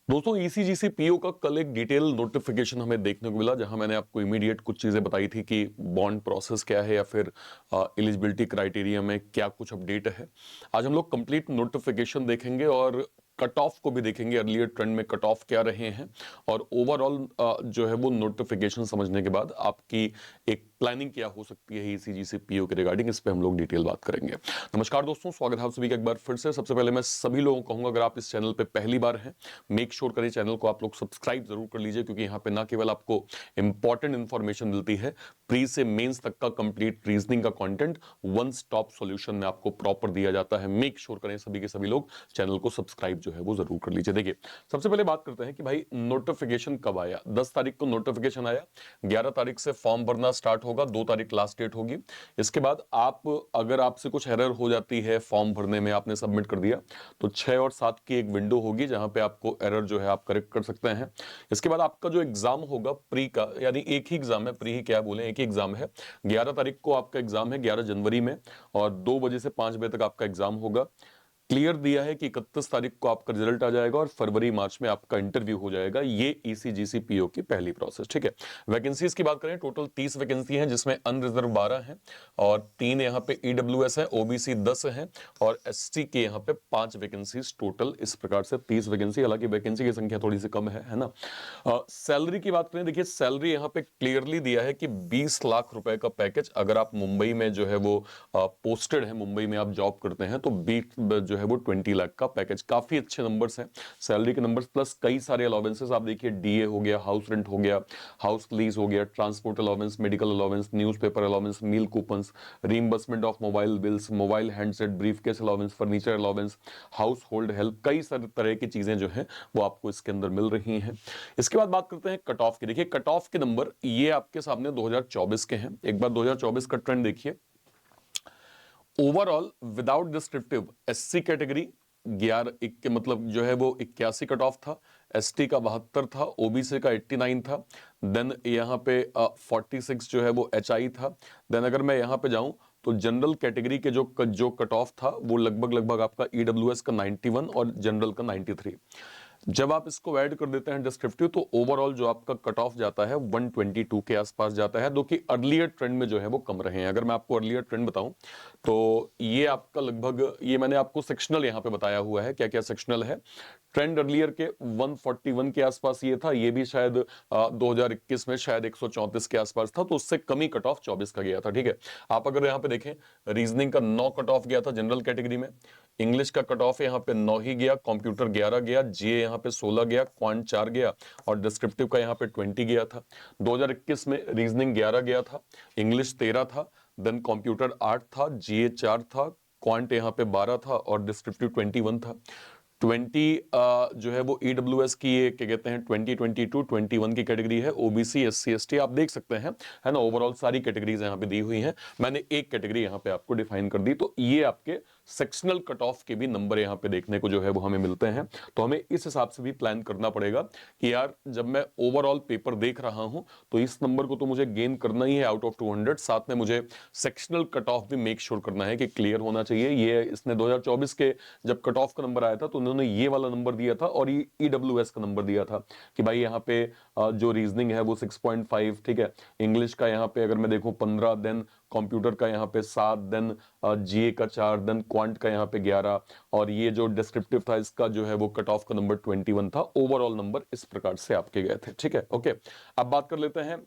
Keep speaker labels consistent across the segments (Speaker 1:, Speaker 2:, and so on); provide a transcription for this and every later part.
Speaker 1: दोस्तों ECGC PO का कल एक डिटेल नोटिफिकेशन हमें देखने को मिला, जहां मैंने आपको इमीडिएट कुछ चीजें बताई थी कि बॉन्ड प्रोसेस क्या है या फिर एलिजिबिलिटी क्राइटेरिया में क्या कुछ अपडेट है। आज हम लोग कंप्लीट नोटिफिकेशन देखेंगे और कट ऑफ को भी देखेंगे, अर्लियर ट्रेंड में कट ऑफ क्या रहे हैं, और ओवरऑल जो है वो नोटिफिकेशन समझने के बाद आपकी एक प्लानिंग क्या हो सकती है ईसीजीसी पीओ के रिगार्डिंग। इस पे हम लोग डिटेल बात करेंगे। नमस्कार दोस्तों, स्वागत है आप सभी का एक बार फिर से। सबसे पहले मैं सभी लोगों को कहूंगा, अगर आप इस चैनल पे पहली बार हैं, मेक श्योर करिए चैनल को आप लोग सब्सक्राइब जरूर कर लीजिए, क्योंकि यहाँ पे ना केवल आपको इंपॉर्टेंट इंफॉर्मेशन मिलती है, प्री से मेंस तक का कंप्लीट रीजनिंग का कंटेंट वन स्टॉप सॉल्यूशन में आपको प्रॉपर दिया जाता है। मेक श्योर करें सभी के सभी लोग चैनल को सब्सक्राइब जो है वो जरूर कर लीजिए। देखिए, सबसे पहले बात करते हैं कि भाई नोटिफिकेशन कब आया। 10 तारीख को नोटिफिकेशन आया, 11 तारीख से फॉर्म भरना स्टार्ट होगा, 2 तारीख लास्ट डेट होगी। इसके बाद आप अगर आपसे कुछ एरर हो जाती है फॉर्म भरने में, आपने सबमिट कर दिया, तो 6 और 7 की एक विंडो होगी जहां पे आपको एरर जो है आप करेक्ट कर सकते हैं। इसके बाद आपका जो एग्जाम होगा प्री का, यानी एक ही एग्जाम है, प्री ही क्या बोले, एक ही एग्जाम है। 11 तारीख को आपका एग्जाम है, 11 जनवरी में, और 2 बजे से 5 बजे तक आपका एग्जाम होगा। क्लियर दिया है कि 31 तारीख को आपका रिजल्ट आ जाएगा और फरवरी मार्च में आपका इंटरव्यू हो जाएगा। ये ईसीजीसी पीओ की पहली प्रोसेस, ठीक है। वैकेंसीज की बात करें, टोटल 30 वैकेंसी हैं, जिसमें अनरिजर्व 12 हैं और 3 यहाँ पे ईडब्ल्यूएस है, ओबीसी 10 हैं और एसटी के यहाँ पे 5 वैकेंसीज टोटल। इस प्रकार से 30 वैकेंसी, हालांकि वैकेंसी की संख्या थोड़ी सी कम है ना। सैलरी की बात करें, देखिए सैलरी यहाँ पे क्लियरली दिया है कि 20 लाख रुपए का पैकेज। अगर आप मुंबई में जो है वो पोस्टेड है, मुंबई में आप जॉब करते हैं, तो 20 जो है वो 20 लाख का पैकेज। काफी अच्छे नंबर्स हैं, सैलरी के नंबर्स, प्लस कई सारे अलाउंसेस। आप देखिए, डीए हो गया, हाउस रेंट हो गया, हाउस लीज हो गया, transport allowance, medical allowance, newspaper allowance, meal coupons, reimbursement of mobile bills, mobile handset, briefcase allowance, furniture allowance, household help, कई सारे तरह की चीजें जो हैं वो आपको इसके अंदर मिल रही हैं। इसके बाद बात करते हैं कट ऑफ की। देखिए, कट ऑफ के नंबर ये आपके सामने 2024 के हैं। एक बार 2024 का ट्रेंड देखिए। Overall without descriptive SC category 11 मतलब जो है वो 81 कट ऑफ था, एसटी का 72 था, ओबीसी का 89 था, देन यहाँ पे 46 जो है वो एचआई था। देन अगर मैं यहाँ पे जाऊं तो जनरल कैटेगरी के जो कट ऑफ था वो लगभग लगभग आपका ईडब्ल्यूएस का 91 और जनरल का 93। जब आप इसको ऐड कर देते हैं डिस्क्रिप्टिव, तो ओवरऑल जो आपका कट ऑफ जाता है 122 के आसपास जाता है, जो कि अर्लियर ट्रेंड में जो है वो कम रहे हैं। अगर मैं आपको अर्लियर ट्रेंड बताऊं तो ये आपका लगभग, ये मैंने आपको सेक्शनल यहां पे बताया हुआ है, क्या क्या सेक्शनल है। ट्रेंड अर्लियर के 141 के आसपास ये था, ये भी शायद 2021 में शायद 134 के आसपास था, तो उससे कमी कट ऑफ 24 का गया था, ठीक है। आप अगर यहाँ पे देखें, रीजनिंग का 9 कट ऑफ गया था जनरल कैटेगरी में, इंग्लिश का कट ऑफ यहाँ पे 9 ही गया, कंप्यूटर 11 गया, जीए यहाँ पे 16 गया, क्वांट 4 गया और डिस्क्रिप्टिव का यहाँ पे 20 गया था। 2021 में रीजनिंग 11 गया था, इंग्लिश 13 था, देन कंप्यूटर 8 था, जीए 4 था, क्वांट यहाँ पे 12 था और डिस्क्रिप्टिव 21 था। 20 जो है वो ईडब्ल्यूएस की, ये क्या कहते हैं, 2022 21 की कैटेगरी है, ओबीसी एससी एसटी आप देख सकते हैं, है ना। ओवरऑल सारी कैटेगरीज यहाँ पे दी हुई हैं, मैंने एक कैटेगरी यहाँ पे आपको डिफाइन कर दी। तो ये आपके सेक्शनल कट ऑफ के भी नंबर यहाँ पे देखने को जो है वो हमें मिलते हैं। तो हमें इस हिसाब से भी प्लान करना पड़ेगा कि यार जब मैं ओवरऑल पेपर देख रहा हूं तो इस नंबर को तो मुझे गेन करना ही है आउट ऑफ 200, साथ में मुझे सेक्शनल कट ऑफ भी मेक श्योर करना है कि क्लियर होना चाहिए। ये इसने 2024 के जब कट ऑफ का नंबर आया था तो उन्होंने ये वाला नंबर दिया था और ये ईडब्ल्यूएस का नंबर दिया था कि भाई यहाँ पे जो रीजनिंग है वो 6.5, ठीक है। इंग्लिश का यहाँ पे अगर मैं देखूं 15, देन कंप्यूटर का यहाँ पे 7, देन जीए का 4, देन क्वांट का यहाँ पे 11, और ये जो डिस्क्रिप्टिव था इसका जो है वो कट ऑफ का नंबर 21 था। ओवरऑल नंबर इस प्रकार से आपके गए थे, ठीक है। ओके, अब बात कर लेते हैं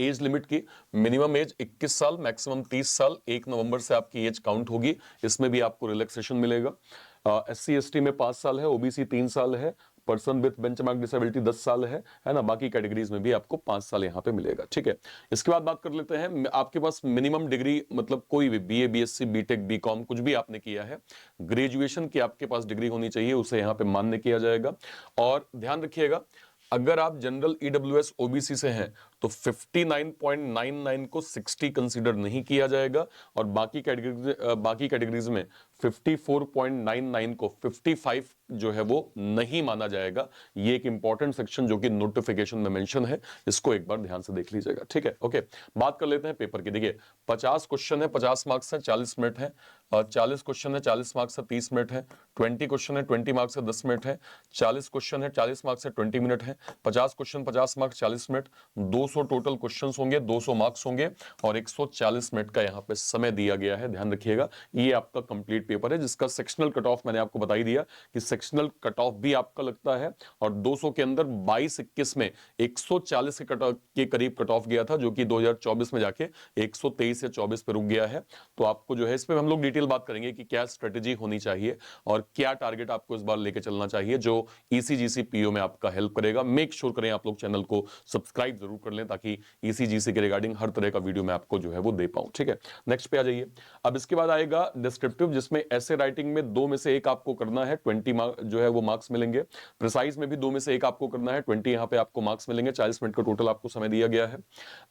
Speaker 1: एज लिमिट की। मिनिमम एज 21 साल, मैक्सिमम 30 साल। 1 नवंबर से आपकी एज काउंट होगी, इसमें भी आपको रिलैक्सेशन मिलेगा। एससी एसटी में 5 साल है, ओबीसी 3 साल है, पर्सन विथ बेंचमार्क डिसेबिलिटी 10 साल है ना। बाकी कैटेगरीज में भी आपको 5 साल यहाँ पे मिलेगा, ठीक है। इसके बाद बात कर लेते हैं, आपके पास मिनिमम डिग्री, मतलब कोई भी बीए बीएससी बीटेक बीकॉम कुछ भी आपने किया है, ग्रेजुएशन की आपके पास डिग्री होनी चाहिए, उसे यहाँ पे मान्य किया जाएगा। और ध्यान रखिएगा, अगर आप जनरल ईडब्ल्यूएस ओबीसी से हैं तो 59.99 को 60 कंसीडर नहीं किया जाएगा और बाकी कैटेगरीज में 54.99 को 55 जो है वो नहीं माना जाएगा। ये एक इंपॉर्टेंट सेक्शन जो कि नोटिफिकेशन में मेंशन है, इसको एक बार ध्यान से देख लीजिएगा, ठीक है। ओके, बात कर लेते हैं पेपर की। देखिए 50 क्वेश्चन है, 50 मार्क्स है, 40 मिनट है, और 40 क्वेश्चन है, 40 मार्क्स से 30 मिनट है, 20 क्वेश्चन है, 20 मार्क्स से 10 मिनट है, 40 क्वेश्चन है, 40 मार्क्स से 20 मिनट है, 50 question 50 marks 40 minute, 200 total questions होंगे, 200 मार्क्स होंगे और 140 मिनट का यहाँ पे समय दिया गया है, ध्यान रखिएगा। ये आपका कंप्लीट पेपर है जिसका सेक्शनल कट ऑफ मैंने आपको बता ही दिया कि सेक्शनल कट ऑफ भी आपका लगता है और 200 के अंदर 22-21 में 140 के करीब कट ऑफ गया था, जो कि 2024 में जाके 123 या 24 पे रुक गया है। तो आपको जो है इस पे हम लोग डिटेल बात करेंगे कि क्या स्ट्रेटेजी होनी चाहिए और क्या टारगेट आपको इस बार लेके चलना चाहिए जो ईसीजीसी पीओ में आपका हेल्प करेगा। मेक श्योर करें आप लोग चैनल को सब्सक्राइब जरूर कर लें ताकि ईसीजीसी के रिगार्डिंग हर तरह का वीडियो मैं आपको जो है वो दे पाऊं, ठीक है। नेक्स्ट पे आ जाइए। अब इसके बाद आएगा डिस्क्रिप्टिव, जिसमें ऐसे राइटिंग में 2 में से 1 आपको करना है, 20 मार्क्स जो है वो मार्क्स मिलेंगे। प्रिसाइज में भी 2 में से 1 आपको करना है, 20 यहां पे आपको मार्क्स मिलेंगे। 40 मिनट का टोटल आपको समय दिया गया है।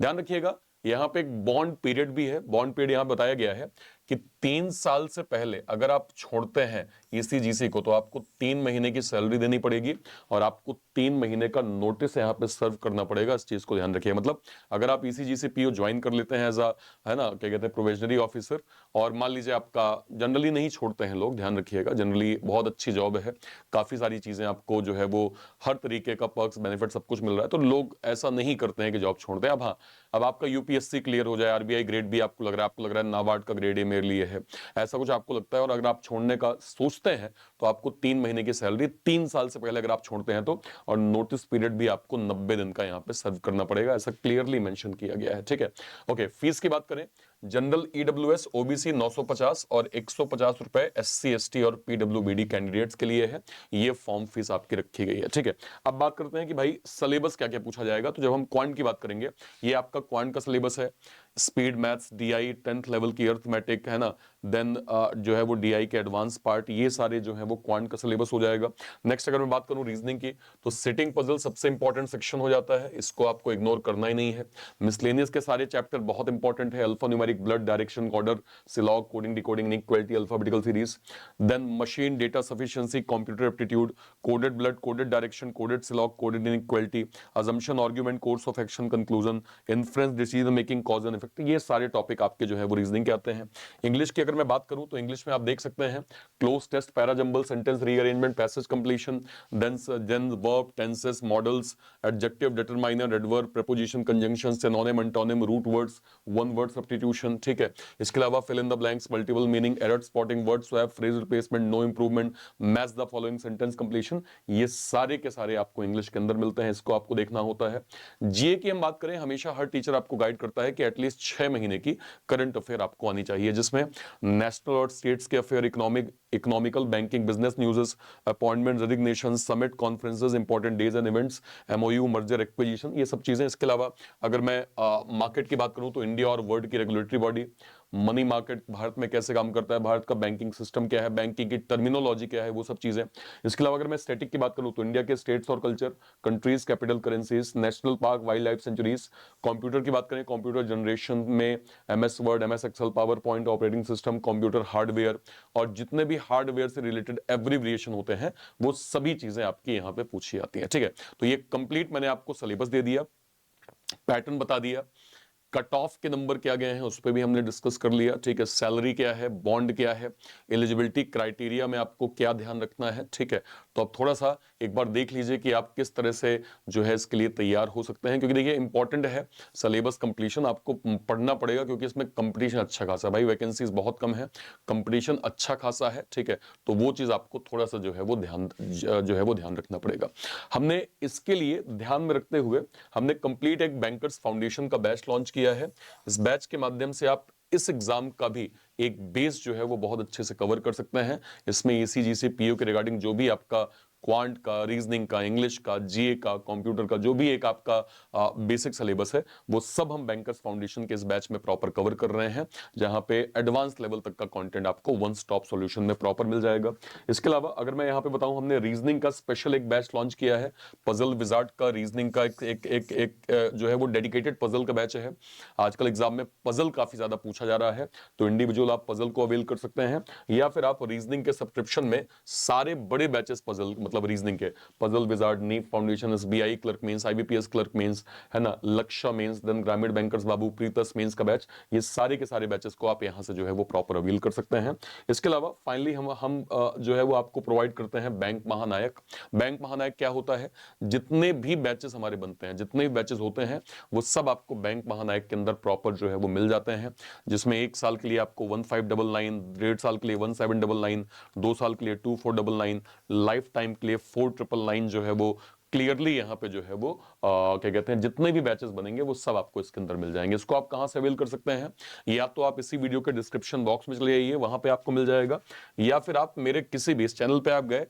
Speaker 1: ध्यान रखिएगा यहां पे एक बॉन्ड पीरियड भी है। बॉन्ड पीरियड यहां बताया गया है कि 3 साल से पहले अगर आप छोड़ते हैं ईसीजीसी को तो आपको 3 महीने की सैलरी देनी पड़ेगी और आपको 3 महीने का नोटिस यहां पे सर्व करना पड़ेगा। इस चीज को ध्यान रखिए। मतलब अगर आप ईसीजीसी पीओ ज्वाइन कर लेते हैं एज अ, है ना, क्या कहते हैं, प्रोबेशनरी ऑफिसर, और मान लीजिए आपका जनरली नहीं छोड़ते हैं लोग, ध्यान रखिएगा, जनरली बहुत अच्छी जॉब है, काफी सारी चीजें आपको जो है वो हर तरीके का पर्क्स बेनिफिट सब कुछ मिल रहा है, तो लोग ऐसा नहीं करते हैं कि जॉब छोड़ दें। अब हाँ, अब आपका यूपीएससी क्लियर हो जाए, आरबीआई ग्रेड भी आपको लग रहा है नाबार्ड का ग्रेड ए मेरे लिए है, ऐसा कुछ आपको लगता है और अगर आप छोड़ने का सोचते हैं तो आपको 3 महीने की सैलरी 3 साल से पहले अगर आप छोड़ते हैं तो, और नोटिस पीरियड भी आपको 90 दिन का यहां पे सर्व करना पड़ेगा, ऐसा क्लियरली मेंशन किया गया है, ठीक है। ओके, फीस की बात करें, जनरल ईडब्ल्यूएस ओबीसी 950 और 150 रुपए एससी एसटी और पीडब्ल्यूबीडी कैंडिडेट्स के लिए है। ये फॉर्म फीस आपकी रखी गई है, ठीक है। अब बात करते हैं कि भाई सिलेबस क्या क्या पूछा जाएगा। तो जब हम क्वांट की बात करेंगे, ये आपका क्वांट का सिलेबस है, speed maths, DI 10th level की अर्थमेटिक, है ना, देन जो है वो डीआई के एडवांस पार्ट, ये सारे जो है वो क्वांट का सिलेबस हो जाएगा। नेक्स्ट अगर मैं बात करूं रीजनिंग की, तो सिटिंग पजल सबसे इंपॉर्टेंट सेक्शन हो जाता है, इसको आपको इग्नोर करना ही नहीं है। मिसलेनियस के सारे चैप्टर बहुत इंपॉर्टेंट है, alpha numeric, blood, direction, order, syllogism, coding, decoding, inequality, alphabetical series, then machine data sufficiency, computer aptitude, coded blood, coded direction, coded syllogism, coded inequality, assumption, argument, course of action, conclusion, inference, decision making, cause and effect, ये सारे topic आपके जो है वो reasoning के आते हैं। English की अगर मैं बात करूं तो इंग्लिश में आप देख सकते हैं cloze test, parajumble, sentence rearrangement, passage completion, then verb, tenses, modals, adjective, determiner, adverb, preposition, conjunction, synonym, antonym, root words, one word substitution, ठीक है। इसके अलावा fill in the blanks, multiple meaning, error spotting, word swap, phrase replacement, no improvement, match the following, sentence completion, ये सारे के सारे आपको English के अंदर मिलते हैं, इसको आपको देखना होता है। जीए की हम बात करें, हमेशा हर टीचर आपको गाइड करता है कि एटलीस्ट 6 महीने की करंट अफेयर आपको आनी चाहिए, जिसमें नेशनल और स्टेट्स के affair, economical, banking, business news, appointment, resignation, summit, conferences, important days and events, MOU, merger, acquisition, ये सब चीजें। इसके अलावा अगर मैं मार्केट की बात करूं तो इंडिया और वर्ल्ड की regulatory body, money market, Bharat में कैसे काम करता है, भारत का बैंकिंग सिस्टम क्या है, बैंकिंग की टर्मिनोलॉजी क्या है, वो सब चीजें। इसके अलावा अगर मैं स्टैटिक की बात करूं तो इंडिया के स्टेट्स और culture, countries, capital currencies, national park, wildlife sanctuaries. Computer की बात करें, कंप्यूटर जनरेशन में MS Word, MS Excel, PowerPoint, operating system, computer hardware, और जितने भी हार्डवेयर से रिलेटेड एब्रिविएशन होते हैं वो सभी चीजें आपकी यहाँ पे पूछी जाती है, ठीक है। तो ये कंप्लीट मैंने आपको सिलेबस दे दिया, पैटर्न बता दिया, कट ऑफ के नंबर क्या गए हैं उस पर भी हमने डिस्कस कर लिया, ठीक है। सैलरी क्या है, बॉन्ड क्या है, एलिजिबिलिटी क्राइटेरिया में आपको क्या ध्यान रखना है, ठीक है। तो अब थोड़ा सा एक बार देख लीजिए कि आप किस तरह से जो है इसके लिए तैयार हो सकते हैं, क्योंकि देखिए इंपॉर्टेंट है सिलेबस कंप्लीशन, आपको पढ़ना पड़ेगा क्योंकि इसमें कंपटीशन अच्छा खासा है भाई, वैकेंसीज बहुत कम है, कंपटीशन अच्छा खासा है, ठीक है। तो वो चीज आपको थोड़ा सा जो है वो ध्यान रखना पड़ेगा। हमने इसके लिए ध्यान में रखते हुए हमने कंप्लीट एक बैंकर्स फाउंडेशन का बैच लॉन्च किया है। इस बैच के माध्यम से आप इस एग्जाम का भी एक बेस जो है वो बहुत अच्छे से कवर कर सकते हैं। इसमें ईसीजीसी पीओ के रिगार्डिंग जो भी आपका क्वांट का, रीजनिंग का, इंग्लिश का, जीए का, कंप्यूटर का, जो भी एक आपका बेसिक सिलेबस है वो सब हम बैंकर्स फाउंडेशन के इस बैच में प्रॉपर कवर कर रहे हैं, जहां पे एडवांस लेवल तक का कंटेंट आपको वन स्टॉप सॉल्यूशन में प्रॉपर मिल जाएगा। इसके अलावा अगर मैं यहां पे बताऊं, हमने रीजनिंग का स्पेशल एक बैच लॉन्च किया है, पजल विजार्ड का रीजनिंग का एक जो है वो डेडिकेटेड पजल का बैच है। आजकल एग्जाम में पजल काफी ज्यादा पूछा जा रहा है, तो इंडिविजुअल आप पजल को अवेल कर सकते हैं, या फिर आप रीजनिंग के सब्सक्रिप्शन में सारे बड़े बैचेस पजल मतलब रीजनिंग के, puzzle wizard, NEET foundation, SBI clerk mains, IBPS clerk mains, है ना, Lakshya mains, then Grameen bankers Babu, प्रीतस मेंस का बैच, ये सारे के सारे बैचेस को आप यहां से जो है वो प्रॉपर अवेल कर सकते हैं। इसके अलावा फाइनली हम जो है वो आपको प्रोवाइड करते हैं बैंक महानायक। बैंक महानायक क्या होता है? जितने भी बैचेस हमारे बनते हैं, जितने भी बैचेस होते हैं, वो सब आपको बैंक महानायक के अंदर प्रॉपर जो है वो मिल जाते हैं, जिसमें 1 साल के लिए आपको 1599, 1.5 साल के लिए 1799, 2 साल के लिए 2499, लाइफ टाइम के लिए 4999 जो है वो क्लियरली यहाँ पे जो है वो क्या कहते हैं, जितने भी बैचेस बनेंगे वो सब आपको इसके अंदर मिल जाएंगे। इसको आप कहां से अवेल कर सकते हैं? या तो आप इसी वीडियो के डिस्क्रिप्शन बॉक्स में चले जाइए, वहां पे आपको मिल जाएगा, या फिर आप मेरे किसी भी इस चैनल पे आप गए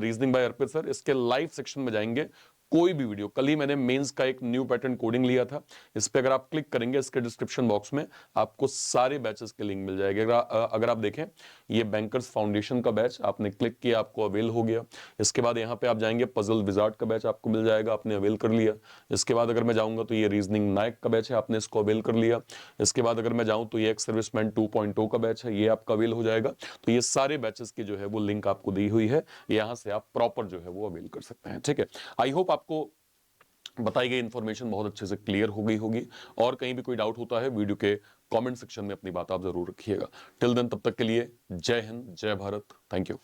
Speaker 1: रीजनिंग बाय अर्पित सर, इसके लाइव सेक्शन में जाएंगे, कोई भी वीडियो, कल ही मैंने मेंस का एक न्यू पैटर्न कोडिंग लिया था, इस पे अगर आप क्लिक करेंगे, इसके डिस्क्रिप्शन बॉक्स में आपको सारे बैचेस के लिंक मिल जाएंगे। अगर आप देखें, ये बैंकर्स फाउंडेशन का बैच आपने क्लिक किया, आपको अवेल हो गया। इसके बाद यहाँ पे आप जाएंगे, पजल विजार्ड का बैच आपको मिल जाएगा, आपने अवेल कर लिया। इसके बाद अगर मैं जाऊंगा तो ये रीजनिंग नायक का बैच है, आपने इसको अवेल कर लिया। इसके बाद अगर मैं जाऊं तो ये एक्स सर्विसमैन 2.0 का बैच है, ये आपका अवेल हो जाएगा। तो ये सारे बैचेस की जो है वो लिंक आपको दी हुई है, यहां से आप प्रॉपर जो है वो अवेल कर सकते हैं। ठीक है, आई होप आपको बताई गई इंफॉर्मेशन बहुत अच्छे से क्लियर हो गई होगी, और कहीं भी कोई डाउट होता है वीडियो के कमेंट सेक्शन में अपनी बात आप जरूर रखिएगा। टिल देन, तब तक के लिए जय हिंद, जय भारत, थैंक यू।